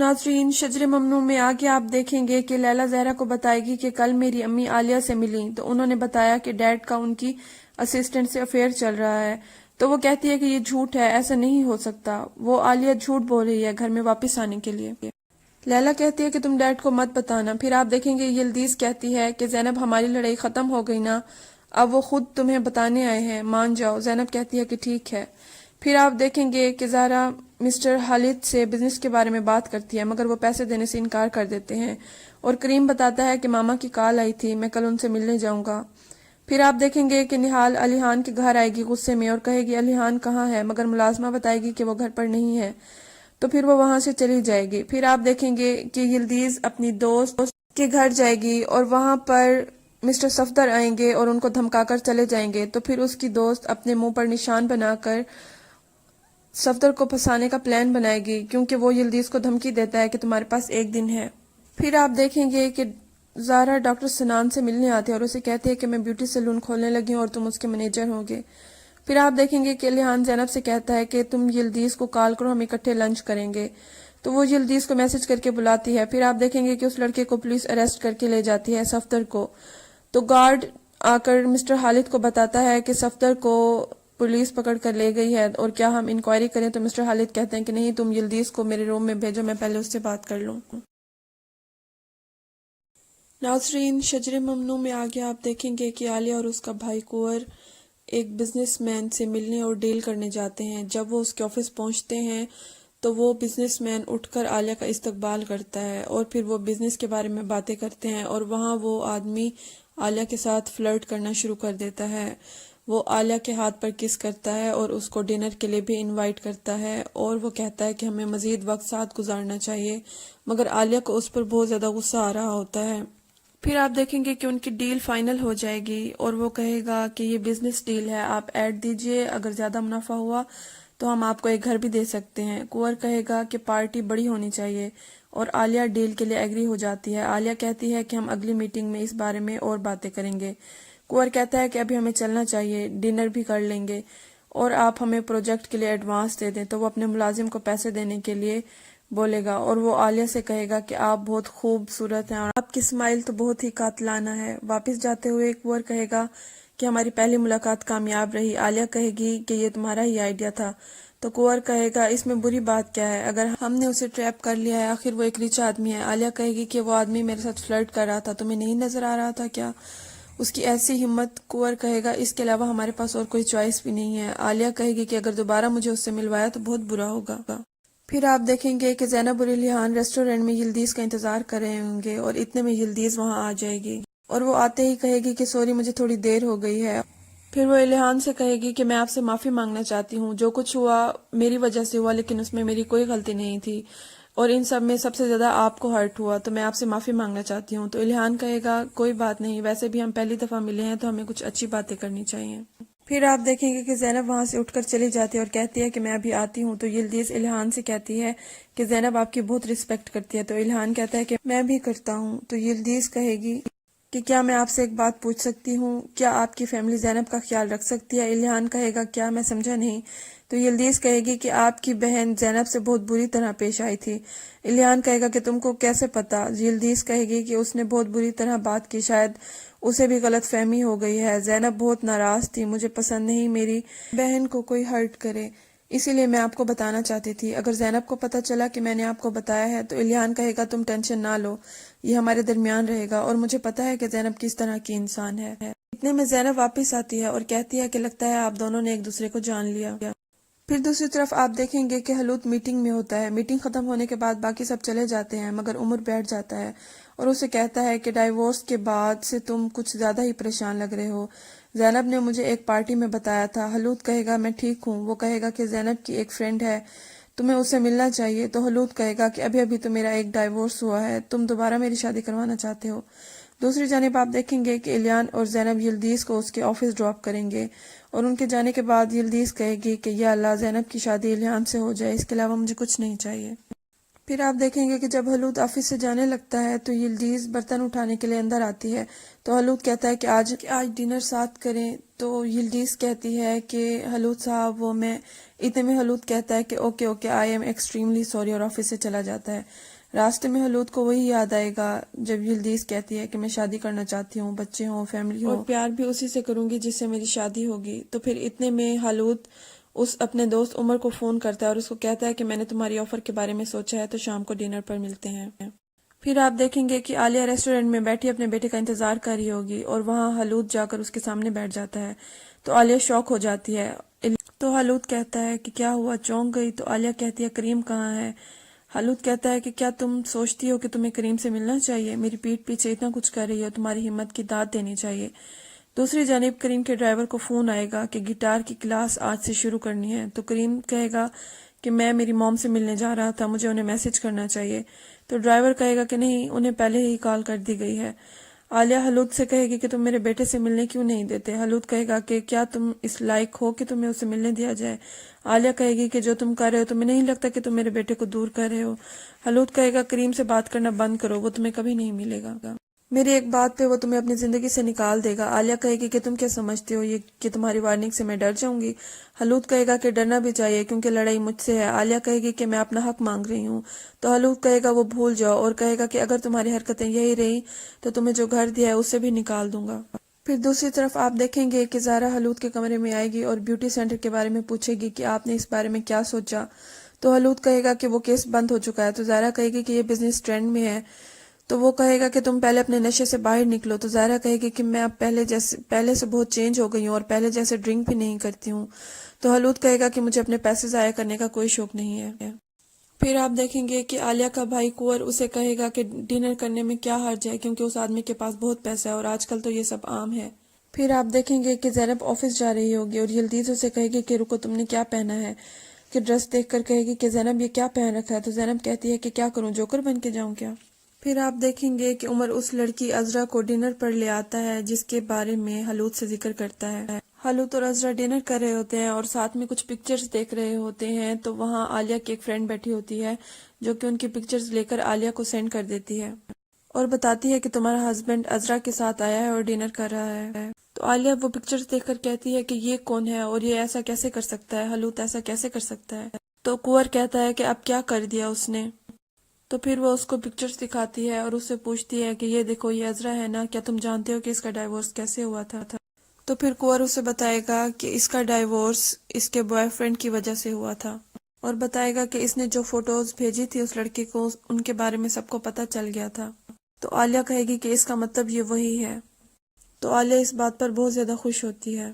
नाज़रीन, शजर ममनू में आगे आप देखेंगे कि लैला ज़हरा को बताएगी कि कल मेरी अम्मी आलिया से मिली तो उन्होंने बताया कि डैड का उनकी असिस्टेंट से अफेयर चल रहा है। तो वो कहती है कि ये झूठ है, ऐसा नहीं हो सकता। वो आलिया झूठ बोल रही है घर में वापस आने के लिए। लैला कहती है कि तुम डैड को मत बताना। फिर आप देखेंगे यिल्दीज कहती है कि ज़ैनब, हमारी लड़ाई ख़त्म हो गई ना, अब वो खुद तुम्हें बताने आए हैं, मान जाओ। ज़ैनब कहती है कि ठीक है। फिर आप देखेंगे कि ज़ारा मिस्टर खालिद से बिजनेस के बारे में बात करती है, मगर वो पैसे देने से इनकार कर देते हैं। और करीम बताता है कि मामा की कॉल आई थी, मैं कल उनसे मिलने जाऊंगा। फिर आप देखेंगे कि निहाल अलीहान के घर आएगी गुस्से में और कहेगी अलीहान कहाँ है, मगर मुलाजमा बताएगी कि वो घर पर नहीं है। तो फिर वो वहां से चली जाएगी। फिर आप देखेंगे कि यिल्दीज अपनी दोस्त के घर जाएगी और वहां पर मिस्टर सफदर आएंगे और उनको धमकाकर चले जाएंगे। तो फिर उसकी दोस्त अपने मुंह पर निशान बनाकर सफदर को फंसाने का प्लान बनाएगी, क्योंकि वो यिल्दीज को धमकी देता है कि तुम्हारे पास एक दिन है। फिर आप देखेंगे कि ज़ारा डॉक्टर सनान से मिलने आती है और उसे कहती है कि मैं ब्यूटी सैलून खोलने लगी हूँ और तुम उसके मैनेजर होंगे। फिर आप देखेंगे कि लिहान ज़ैनब से कहता है कि तुम यिल्दीज को कॉल करो, हम इकट्ठे लंच करेंगे। तो वो यिल्दीज को मैसेज करके बुलाती है। फिर आप देखेंगे कि उस लड़के को पुलिस अरेस्ट करके ले जाती है, सफदर को। तो गार्ड आकर मिस्टर खालिद को बताता है कि सफदर को पुलिस पकड़ कर ले गई है और क्या हम इंक्वायरी करें। तो मिस्टर खालिद कहते हैं कि नहीं, तुम यिल्दीज को मेरे रूम में भेजो, मैं पहले उससे बात कर लूँ। नाज़रीन, शजर ममनू में आगे आप देखेंगे कि आलिया और उसका भाई कुंवर एक बिजनेसमैन से मिलने और डील करने जाते हैं। जब वो उसके ऑफिस पहुंचते हैं तो वो बिजनेसमैन उठकर आलिया का इस्तकबाल करता है और फिर वो बिजनेस के बारे में बातें करते हैं और वहाँ वो आदमी आलिया के साथ फ्लर्ट करना शुरू कर देता है। वो आलिया के हाथ पर किस करता है और उसको डिनर के लिए भी इनवाइट करता है और वो कहता है कि हमें मजीद वक्त साथ गुजारना चाहिए, मगर आलिया को उस पर बहुत ज़्यादा गुस्सा आ रहा होता है। फिर आप देखेंगे कि उनकी डील फाइनल हो जाएगी और वो कहेगा कि ये बिजनेस डील है, आप ऐड दीजिए, अगर ज़्यादा मुनाफा हुआ तो हम आपको एक घर भी दे सकते हैं। कुंवर कहेगा कि पार्टी बड़ी होनी चाहिए और आलिया डील के लिए एग्री हो जाती है। आलिया कहती है कि हम अगली मीटिंग में इस बारे में और बातें करेंगे। कुंवर कहता है कि अभी हमें चलना चाहिए, डिनर भी कर लेंगे और आप हमें प्रोजेक्ट के लिए एडवांस दे दें। तो वो अपने मुलाजिम को पैसे देने के लिए बोलेगा और वो आलिया से कहेगा कि आप बहुत खूबसूरत हैं और आपकी स्माइल तो बहुत ही कातिलाना है। वापस जाते हुए कुंवर कहेगा कि हमारी पहली मुलाकात कामयाब रही। आलिया कहेगी कि ये तुम्हारा ही आइडिया था। तो कुंवर कहेगा इसमें बुरी बात क्या है, अगर हमने उसे ट्रैप कर लिया है, आखिर वो एक रिच आदमी है। आलिया कहेगी कि वो आदमी मेरे साथ फ्लर्ट कर रहा था, तुम्हें नहीं नजर आ रहा था क्या, उसकी ऐसी हिम्मत। कुंवर कहेगा इसके अलावा हमारे पास और कोई चॉइस भी नहीं है। आलिया कहेगी कि अगर दोबारा मुझे उससे मिलवाया तो बहुत बुरा होगा। फिर आप देखेंगे कि ज़ैनब और इल्हान रेस्टोरेंट में यिल्दीज का इंतजार कर रहे होंगे और इतने में यिल्दीज वहां आ जाएगी और वो आते ही कहेगी कि सॉरी, मुझे थोड़ी देर हो गई है। फिर वो इल्हान से कहेगी कि मैं आपसे माफी मांगना चाहती हूँ, जो कुछ हुआ मेरी वजह से हुआ, लेकिन उसमें मेरी कोई गलती नहीं थी और इन सब में सबसे ज्यादा आपको हर्ट हुआ, तो मैं आपसे माफी मांगना चाहती हूँ। तो इल्हान कहेगा कोई बात नहीं, वैसे भी हम पहली दफा मिले हैं तो हमें कुछ अच्छी बातें करनी चाहिए। फिर आप देखेंगे कि ज़ैनब वहां से उठकर चली जाती है और कहती है कि मैं अभी आती हूँ। तो यिल्दीज इल्हान से कहती है कि ज़ैनब आपकी बहुत रिस्पेक्ट करती है। तो इल्हान कहता है कि मैं भी करता हूँ। तो यिल्दीज कहेगी कि क्या मैं आपसे एक बात पूछ सकती हूँ, क्या आपकी फैमिली ज़ैनब का ख्याल रख सकती है। इल्हान कहेगा क्या, मैं समझा नहीं। तो यिल्दीज कहेगी कि आपकी बहन ज़ैनब से बहुत बुरी तरह पेश आई थी। इल्हान कहेगा कि तुमको कैसे पता। यिल्दीज कहेगी कि उसने बहुत बुरी तरह बात की, शायद उसे भी गलत फहमी हो गई है। ज़ैनब बहुत नाराज थी, मुझे पसंद नहीं मेरी बहन को कोई हर्ट करे, इसीलिए मैं आपको बताना चाहती थी। अगर ज़ैनब को पता चला कि मैंने आपको बताया है तो इल्हान कहेगा तुम टेंशन ना लो, ये हमारे दरमियान रहेगा और मुझे पता है कि ज़ैनब किस तरह की इंसान है। इतने में ज़ैनब वापस आती है और कहती है कि लगता है आप दोनों ने एक दूसरे को जान लिया। फिर दूसरी तरफ आप देखेंगे कि हलूत मीटिंग में होता है। मीटिंग खत्म होने के बाद बाकी सब चले जाते हैं, मगर उमर बैठ जाता है और उसे कहता है कि डाइवोर्स के बाद से तुम कुछ ज्यादा ही परेशान लग रहे हो। ज़ैनब ने मुझे एक पार्टी में बताया था। हलूत कहेगा मैं ठीक हूँ। वो कहेगा कि ज़ैनब की एक फ्रेंड है, तुम्हें उससे मिलना चाहिए। तो हलूत कहेगा कि अभी अभी तो मेरा एक डाइवोर्स हुआ है, तुम दोबारा मेरी शादी करवाना चाहते हो। दूसरी जानिब आप देखेंगे कि इलियान और ज़ैनब यिल्दीज को उसके ऑफिस ड्रॉप करेंगे और उनके जाने के बाद यिल्दीज कहेगी कि या अल्लाह ज़ैनब की शादी इलियान से हो जाए, इसके अलावा मुझे कुछ नहीं चाहिए। پھر آپ دیکھیں گے کہ جب حلود آفس سے جانے لگتا ہے تو یلدیز برتن اٹھانے کے لیے اندر آتی ہے، تو حلود کہتا ہے کہ آج ڈنر ساتھ کریں، تو یلدیز کہتی ہے کہ حلود صاحب وہ میں اتنے میں حلود کہتا ہے کہ okay okay I am extremely sorry, اور آفس سے چلا جاتا ہے۔ راستے میں حلود کو وہی یاد آئے گا جب یلدیز کہتی ہے کہ میں شادی کرنا چاہتی ہوں، بچے ہوں، فیملی ہو، اور پیار بھی اسی سے کروں گی جس سے میری شادی ہوگی۔ تو پھر اتنے میں حلود اس اپنے دوست عمر کو فون کرتا ہے اور اس کو کہتا ہے کہ میں نے تمہاری آفر کے بارے میں سوچا ہے، تو شام کو ڈنر پر ملتے ہیں۔ پھر آپ دیکھیں گے کہ عالیہ ریسٹورنٹ میں بیٹھی اپنے بیٹے کا انتظار کر رہی ہوگی اور وہاں حلود جا کر اس کے سامنے بیٹھ جاتا ہے، تو عالیہ شوق ہو جاتی ہے۔ تو حلود کہتا ہے کہ کیا ہوا، چونک گئی؟ تو عالیہ کہتی ہے کریم کہاں ہے؟ حلود کہتا ہے کہ کیا تم سوچتی ہو کہ تمہیں کریم سے ملنا چاہیے؟ میری پیٹھ پیچھے اتنا کچھ کر رہی ہو، تمہاری ہمت کی داد دینی چاہیے۔ دوسری جانب کریم کے ڈرائیور کو فون آئے گا کہ گٹار کی کلاس آج سے شروع کرنی ہے، تو کریم کہے گا کہ میں میری موم سے ملنے جا رہا تھا، مجھے انہیں میسج کرنا چاہیے، تو ڈرائیور کہے گا کہ نہیں، انہیں پہلے ہی کال کر دی گئی ہے۔ عالیہ حلود سے کہے گی کہ تم میرے بیٹے سے ملنے کیوں نہیں دیتے؟ حلود کہے گا کہ کیا تم اس لائق ہو کہ تمہیں اسے ملنے دیا جائے؟ عالیہ کہے گی کہ جو تم کر رہے ہو تمہیں نہیں لگتا کہ تم میرے بیٹے کو دور کر رہے ہو؟ حلود کہے گا کریم سے بات کرنا بند کرو، وہ تمہیں کبھی نہیں ملے گا، میری ایک بات پہ وہ تمہیں اپنی زندگی سے نکال دے گا۔ عالیہ کہے گی کہ تم کیا سمجھتے ہو یہ کہ تمہاری وارننگ سے میں ڈر جاؤں گی؟ حلود کہے گا کہ ڈرنا بھی چاہیے کیونکہ لڑائی مجھ سے ہے۔ عالیہ کہے گی کہ میں اپنا حق مانگ رہی ہوں، تو حلود کہے گا وہ بھول جاؤ، اور کہے گا کہ اگر تمہاری حرکتیں یہی رہی تو تمہیں جو گھر دیا ہے اس سے بھی نکال دوں گا۔ پھر دوسری طرف آپ دیکھیں گے کہ زارا حلود کے کمرے میں آئے گی اور بیوٹی سینٹر کے بارے میں پوچھے گی کہ آپ نے اس بارے میں کیا سوچا؟ تو حلود کہے گا کہ وہ کیس بند ہو چکا ہے، تو زارا کہے گی کہ یہ بزنس ٹرینڈ میں ہے، تو وہ کہے گا کہ تم پہلے اپنے نشے سے باہر نکلو، تو زارا کہے گی کہ میں اب پہلے سے بہت چینج ہو گئی ہوں اور پہلے جیسے ڈرنک بھی نہیں کرتی ہوں، تو حلود کہے گا کہ مجھے اپنے پیسے ضائع کرنے کا کوئی شوق نہیں ہے۔ پھر آپ دیکھیں گے کہ عالیہ کا بھائی کنور اسے کہے گا کہ ڈنر کرنے میں کیا حرج ہے کیونکہ اس آدمی کے پاس بہت پیسہ ہے اور آج کل تو یہ سب عام ہے۔ پھر آپ دیکھیں گے کہ زینب آفس جا رہی ہوگی اور یلدیز اسے کہے گی کہ رکو، تم نے کیا پہنا ہے؟ کہ ڈریس دیکھ کر کہے گی کہ زینب یہ کیا پہن رکھا ہے؟ تو زینب کہتی ہے کہ کیا کروں، جوکر بن کے جاؤں کیا؟ پھر آپ دیکھیں گے کہ عمر اس لڑکی عذرا کو ڈنر پر لے آتا ہے جس کے بارے میں حلود سے ذکر کرتا ہے۔ حلود اور عذرا ڈنر کر رہے ہوتے ہیں اور ساتھ میں کچھ پکچرز دیکھ رہے ہوتے ہیں، تو وہاں عالیہ کی ایک فرینڈ بیٹھی ہوتی ہے جو کہ ان کی پکچرز لے کر عالیہ کو سینڈ کر دیتی ہے اور بتاتی ہے کہ تمہارا ہسبینڈ عذرا کے ساتھ آیا ہے اور ڈنر کر رہا ہے۔ تو عالیہ وہ پکچرز دیکھ کر کہتی ہے کہ یہ کون ہے اور یہ ایسا کیسے کر سکتا ہے، حلود ایسا کیسے کر سکتا ہے؟ تو کنور کہتا ہے کہ اب کیا کر دیا اس نے؟ تو پھر وہ اس کو پکچرز دکھاتی ہے اور اس سے پوچھتی ہے کہ یہ دیکھو، یہ عذرا ہے نا، کیا تم جانتے ہو کہ اس کا ڈائیورس کیسے ہوا تھا؟ تو پھر کنور اسے بتائے گا کہ اس کا ڈائیورس اس کے بوائے فرینڈ کی وجہ سے ہوا تھا، اور بتائے گا کہ اس نے جو فوٹوز بھیجی تھی اس لڑکی کو، ان کے بارے میں سب کو پتہ چل گیا تھا۔ تو عالیہ کہے گی کہ اس کا مطلب یہ وہی ہے۔ تو عالیہ اس بات پر بہت زیادہ خوش ہوتی ہے۔